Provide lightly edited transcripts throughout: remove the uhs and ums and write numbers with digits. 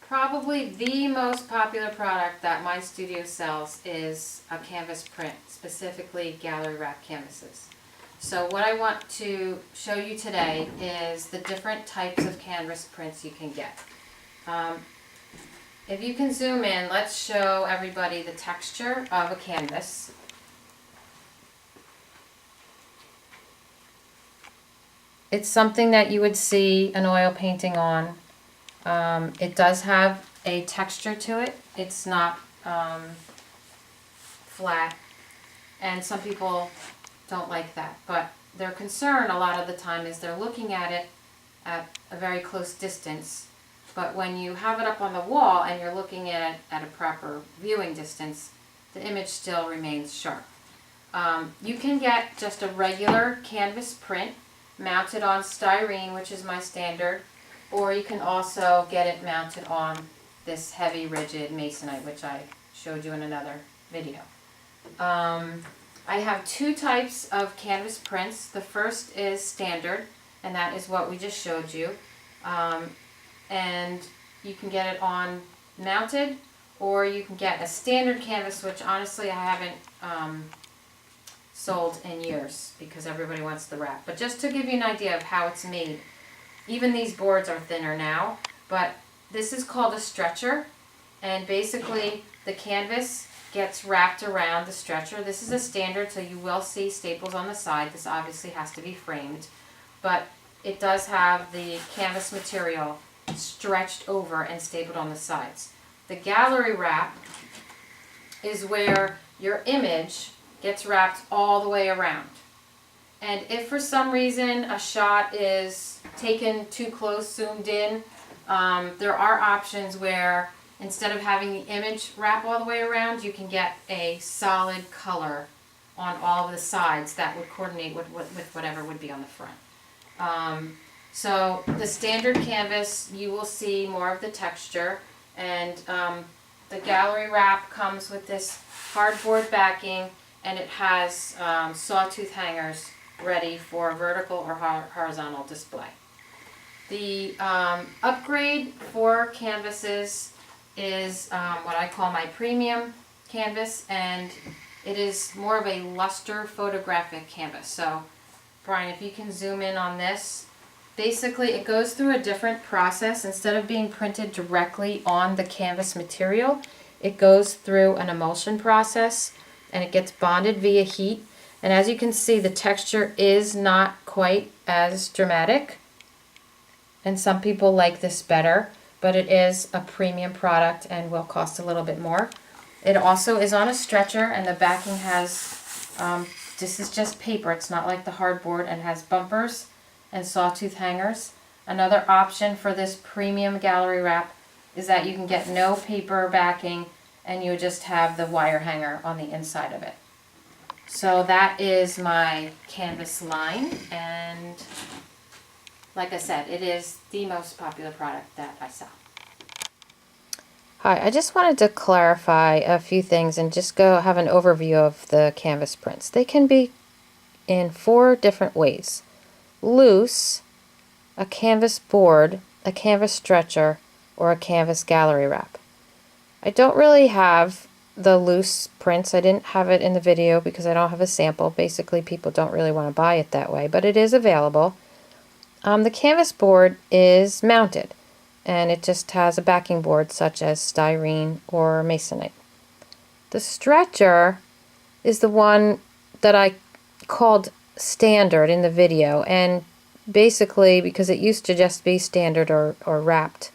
Probably the most popular product that my studio sells is a canvas print, specifically gallery wrap canvases. So what I want to show you today is the different types of canvas prints you can get. If you can zoom in, let's show everybody the texture of a canvas. It's something that you would see an oil painting on. It does have a texture to it. It's not flat, and some people don't like that, but their concern a lot of the time is they're looking at it at a very close distance, but when you have it up on the wall and you're looking at it at a proper viewing distance, the image still remains sharp. You can get just a regular canvas print mounted on styrene, which is my standard, or you can also get it mounted on this heavy rigid Masonite, which I showed you in another video. I have two types of canvas prints. The first is standard, and that is what we just showed you. And you can get it on mounted, or you can get a standard canvas, which honestly I haven't sold in years because everybody wants the wrap. But just to give you an idea of how it's made, even these boards are thinner now, but this is called a stretcher, and basically the canvas gets wrapped around the stretcher. This is a standard, so you will see staples on the side. This obviously has to be framed, but it does have the canvas material stretched over and stapled on the sides. The gallery wrap is where your image gets wrapped all the way around. And if for some reason a shot is taken too close, zoomed in, there are options where instead of having the image wrap all the way around, you can get a solid color on all of the sides that would coordinate with whatever would be on the front. So the standard canvas, you will see more of the texture, and the gallery wrap comes with this hardboard backing, and it has sawtooth hangers ready for vertical or horizontal display. The upgrade for canvases is what I call my premium canvas, and it is more of a Lustre photographic canvas. So Brian, if you can zoom in on this, basically it goes through a different process. Instead of being printed directly on the canvas material, it goes through an emulsion process and it gets bonded via heat. And as you can see, the texture is not quite as dramatic, and some people like this better, but it is a premium product and will cost a little bit more. It also is on a stretcher, and the backing has, this is just paper, it's not like the hardboard, and has bumpers and sawtooth hangers. Another option for this premium gallery wrap is that you can get no paper backing and you just have the wire hanger on the inside of it. So that is my canvas line, and like I said, it is the most popular product that I sell. Hi, I just wanted to clarify a few things and just go have an overview of the canvas prints. They can be in 4 different ways: loose, a canvas board, a canvas stretcher, or a canvas gallery wrap. I don't really have the loose prints. I didn't have it in the video because I don't have a sample. Basically, people don't really want to buy it that way, but it is available. The canvas board is mounted, and it just has a backing board such as styrene or Masonite. The stretcher is the one that I called standard in the video, and basically because it used to just be standard or wrapped,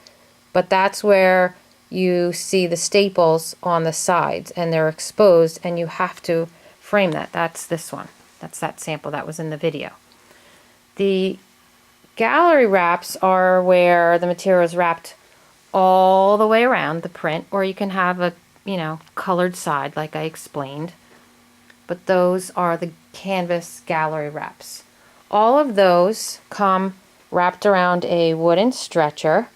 but that's where you see the staples on the sides and they're exposed, and you have to frame that. That's this one. That's that sample that was in the video. The gallery wraps are where the material is wrapped all the way around the print, or you can have a, colored side like I explained. But those are the canvas gallery wraps. All of those come wrapped around a wooden stretcher.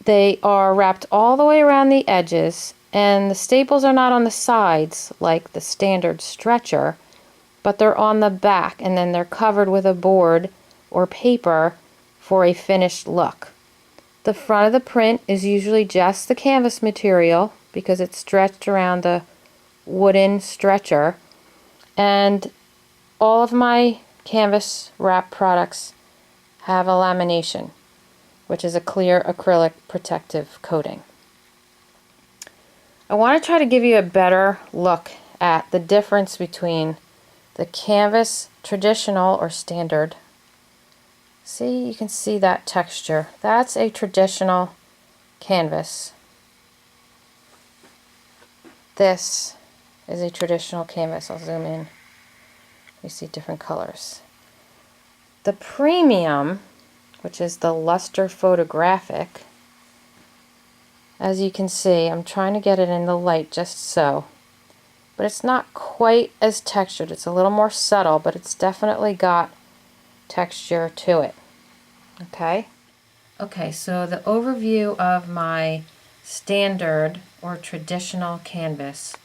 They are wrapped all the way around the edges, and the staples are not on the sides like the standard stretcher, but they're on the back, and then they're covered with a board or paper for a finished look. The front of the print is usually just the canvas material because it's stretched around the wooden stretcher, and all of my canvas wrap products have a lamination, which is a clear acrylic protective coating. I want to try to give you a better look at the difference between the canvas traditional or standard. See, you can see that texture. That's a traditional canvas. This is a traditional canvas. I'll zoom in. You see different colors. The premium, which is the Lustre Photographic, as you can see, I'm trying to get it in the light just so, but it's not quite as textured. It's a little more subtle, but it's definitely got texture to it. Okay, so the overview of my standard or traditional canvas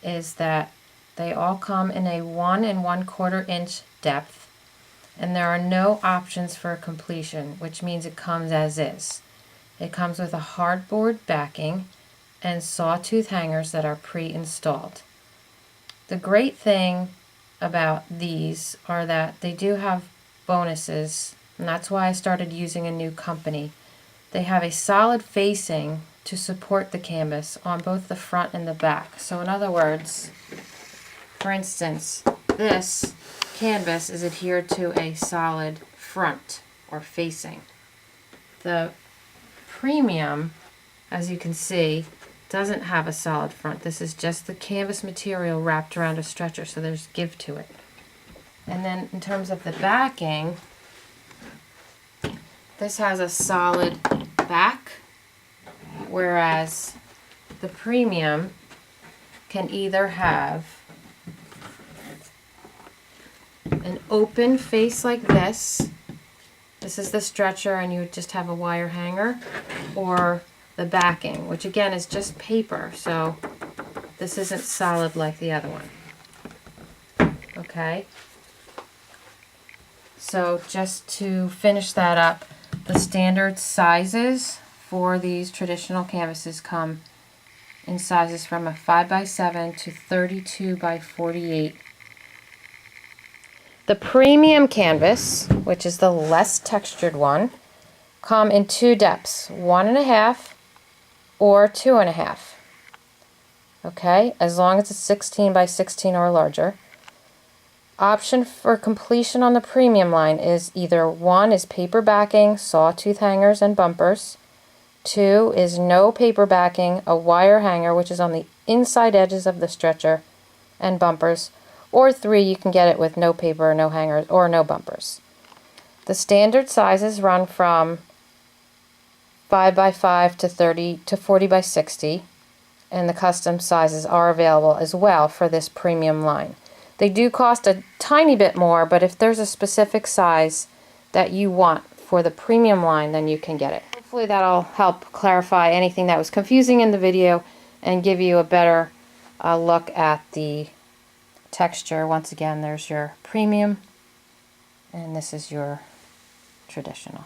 is that they all come in a 1 1/4 inch depth, and there are no options for completion, which means it comes as is. It comes with a hardboard backing and sawtooth hangers that are pre-installed. The great thing about these are that they do have bonuses, and that's why I started using a new company. They have a solid facing to support the canvas on both the front and the back. So in other words, for instance, this canvas is adhered to a solid front or facing. The premium, as you can see, doesn't have a solid front. This is just the canvas material wrapped around a stretcher, so there's give to it. And then in terms of the backing, this has a solid back, whereas the premium can either have an open face like this. This is the stretcher and you just have a wire hanger, or the backing, which again is just paper, so this isn't solid like the other one. Okay, so just to finish that up, the standard sizes for these traditional canvases come in sizes from a 5x7 to 32x48. The premium canvas, which is the less textured one, come in 2 depths, 1.5 or 2.5. Okay, as long as it's 16x16 or larger. Option for completion on the premium line is either 1 is paper backing, sawtooth hangers and bumpers. 2 is no paper backing, a wire hanger which is on the inside edges of the stretcher, and bumpers. Or 3, you can get it with no paper, no hangers, or no bumpers. The standard sizes run from 5x5 to 30 to 40x60, and the custom sizes are available as well for this premium line. They do cost a tiny bit more, but if there's a specific size that you want for the premium line, then you can get it. Hopefully that'll help clarify anything that was confusing in the video and give you a better look at the texture. Once again, there's your premium and this is your traditional.